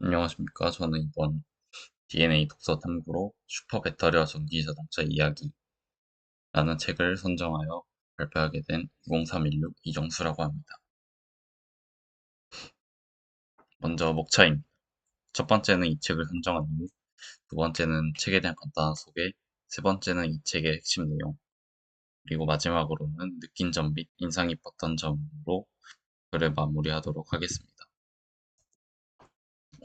안녕하십니까. 저는 이번 DNA 독서 탐구로 슈퍼 배터리와 전기 자동차 이야기라는 책을 선정하여 발표하게 된 20316 이정수라고 합니다. 먼저 목차입니다. 첫 번째는 이 책을 선정한 이유, 두 번째는 책에 대한 간단한 소개, 세 번째는 이 책의 핵심 내용, 그리고 마지막으로는 느낀 점 및 인상 깊었던 점으로 글을 마무리하도록 하겠습니다.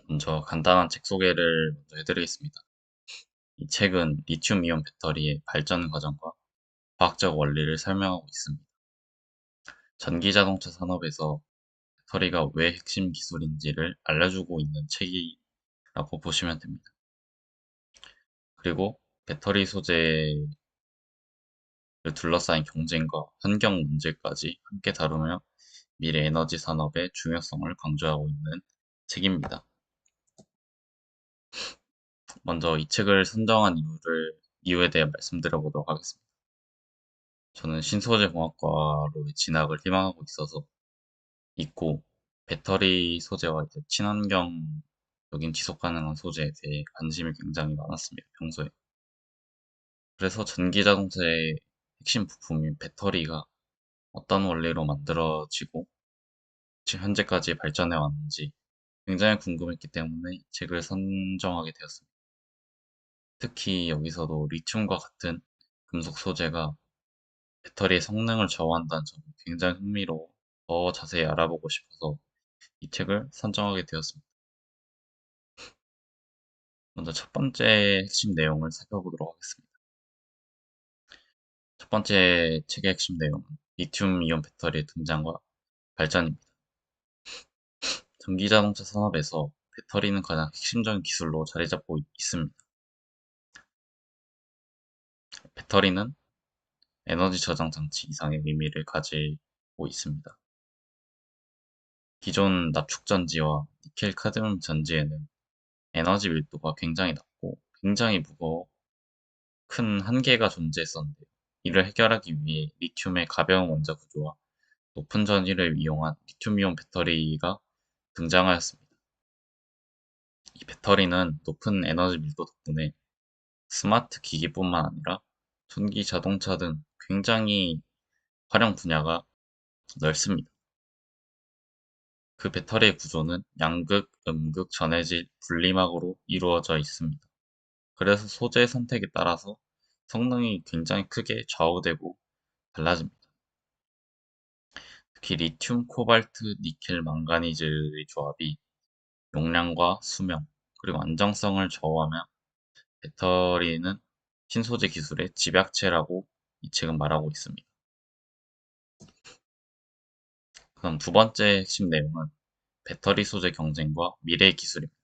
먼저 간단한 책 소개를 먼저 해드리겠습니다. 이 책은 리튬이온 배터리의 발전 과정과 과학적 원리를 설명하고 있습니다. 전기자동차 산업에서 배터리가 왜 핵심 기술인지를 알려주고 있는 책이라고 보시면 됩니다. 그리고 배터리 소재를 둘러싸인 경쟁과 환경 문제까지 함께 다루며 미래 에너지 산업의 중요성을 강조하고 있는 책입니다. 먼저 이 책을 선정한 이유에 대해 말씀드려보도록 하겠습니다. 저는 신소재공학과로 진학을 희망하고 있고, 배터리 소재와 이제 친환경적인 지속 가능한 소재에 대해 관심이 굉장히 많았습니다, 평소에. 그래서 전기 자동차의 핵심 부품인 배터리가 어떤 원리로 만들어지고 지금 현재까지 발전해 왔는지 굉장히 궁금했기 때문에 이 책을 선정하게 되었습니다. 특히 여기서도 리튬과 같은 금속 소재가 배터리의 성능을 저하한다는 점이 굉장히 흥미로워 더 자세히 알아보고 싶어서 이 책을 선정하게 되었습니다. 먼저 첫 번째 핵심 내용을 살펴보도록 하겠습니다. 첫 번째 책의 핵심 내용은 리튬 이온 배터리의 등장과 발전입니다. 전기자동차 산업에서 배터리는 가장 핵심적인 기술로 자리 잡고 있습니다. 배터리는 에너지 저장 장치 이상의 의미를 가지고 있습니다. 기존 납축 전지와 니켈 카드뮴 전지에는 에너지 밀도가 굉장히 낮고 굉장히 무거워 큰 한계가 존재했었는데 이를 해결하기 위해 리튬의 가벼운 원자 구조와 높은 전위를 이용한 리튬이온 배터리가 등장하였습니다. 이 배터리는 높은 에너지 밀도 덕분에 스마트 기기뿐만 아니라 전기 자동차 등 굉장히 활용 분야가 넓습니다. 그 배터리의 구조는 양극, 음극, 전해질, 분리막으로 이루어져 있습니다. 그래서 소재 선택에 따라서 성능이 굉장히 크게 좌우되고 달라집니다. 특히 리튬, 코발트, 니켈, 망가니즈의 조합이 용량과 수명, 그리고 안정성을 저하하며 배터리는 신소재 기술의 집약체라고 이 책은 말하고 있습니다. 그럼 두 번째 핵심 내용은 배터리 소재 경쟁과 미래의 기술입니다.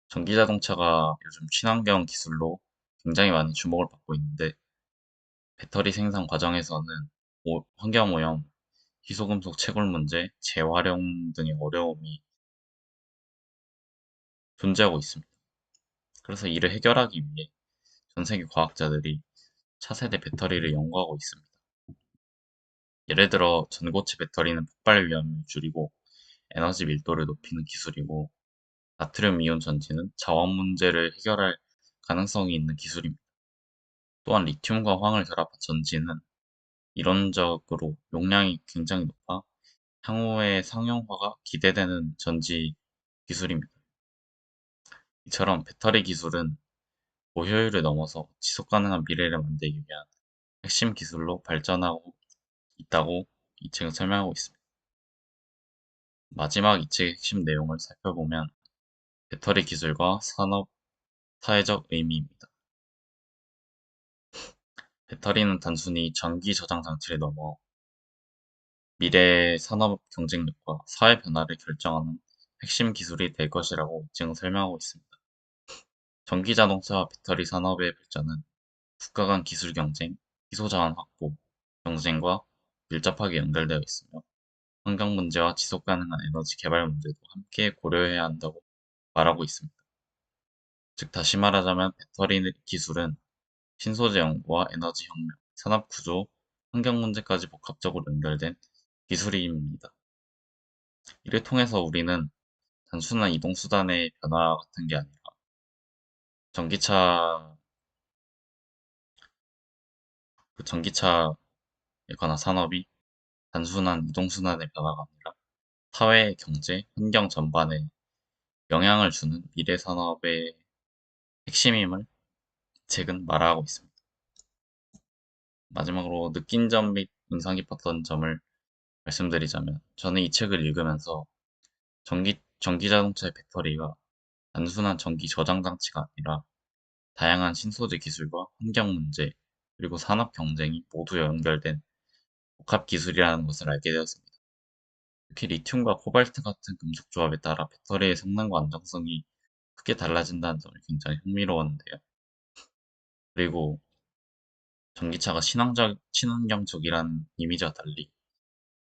전기자동차가 요즘 친환경 기술로 굉장히 많은 주목을 받고 있는데 배터리 생산 과정에서는 환경오염, 희소금속 채굴 문제, 재활용 등의 어려움이 존재하고 있습니다. 그래서 이를 해결하기 위해 전 세계 과학자들이 차세대 배터리를 연구하고 있습니다. 예를 들어 전고체 배터리는 폭발 위험을 줄이고 에너지 밀도를 높이는 기술이고 나트륨 이온 전지는 자원 문제를 해결할 가능성이 있는 기술입니다. 또한 리튬과 황을 결합한 전지는 이론적으로 용량이 굉장히 높아 향후의 상용화가 기대되는 전지 기술입니다. 이처럼 배터리 기술은 고효율을 넘어서 지속 가능한 미래를 만들기 위한 핵심 기술로 발전하고 있다고 이 책은 설명하고 있습니다. 마지막 이 책의 핵심 내용을 살펴보면 배터리 기술과 산업 사회적 의미입니다. 배터리는 단순히 전기 저장 장치를 넘어 미래의 산업 경쟁력과 사회 변화를 결정하는 핵심 기술이 될 것이라고 지금 설명하고 있습니다. 전기 자동차와 배터리 산업의 발전은 국가 간 기술 경쟁, 희소 자원 확보, 경쟁과 밀접하게 연결되어 있으며 환경 문제와 지속 가능한 에너지 개발 문제도 함께 고려해야 한다고 말하고 있습니다. 즉 다시 말하자면 배터리 기술은 신소재 연구와 에너지 혁명, 산업 구조, 환경 문제까지 복합적으로 연결된 기술입니다. 이를 통해서 우리는 단순한 이동수단의 변화 같은 게 아니라 전기차, 그 전기차에 관한 산업이 단순한 이동수단의 변화가 아니라 사회, 경제, 환경 전반에 영향을 주는 미래 산업의 핵심임을 이 책은 말하고 있습니다. 마지막으로 느낀 점 및 인상 깊었던 점을 말씀드리자면, 저는 이 책을 읽으면서 전기 자동차의 배터리가 단순한 전기 저장 장치가 아니라 다양한 신소재 기술과 환경 문제, 그리고 산업 경쟁이 모두 연결된 복합 기술이라는 것을 알게 되었습니다. 특히 리튬과 코발트 같은 금속 조합에 따라 배터리의 성능과 안정성이 크게 달라진다는 점이 굉장히 흥미로웠는데요. 그리고 전기차가 친환경적이라는 이미지와 달리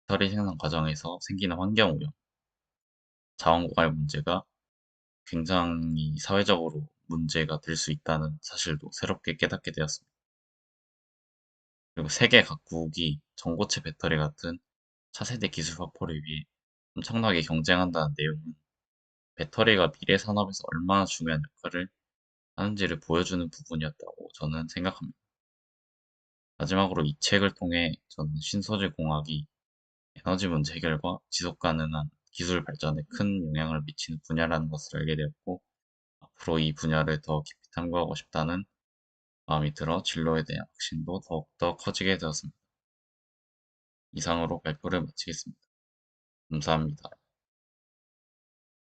배터리 생산 과정에서 생기는 환경 오염, 자원 고갈 문제가 굉장히 사회적으로 문제가 될 수 있다는 사실도 새롭게 깨닫게 되었습니다. 그리고 세계 각국이 전고체 배터리 같은 차세대 기술 확보를 위해 엄청나게 경쟁한다는 내용은 배터리가 미래 산업에서 얼마나 중요한 역할을 하는지를 보여주는 부분이었다고 저는 생각합니다. 마지막으로 이 책을 통해 저는 신소재 공학이 에너지 문제 해결과 지속 가능한 기술 발전에 큰 영향을 미치는 분야라는 것을 알게 되었고, 앞으로 이 분야를 더 깊이 탐구하고 싶다는 마음이 들어 진로에 대한 확신도 더욱더 커지게 되었습니다. 이상으로 발표를 마치겠습니다. 감사합니다.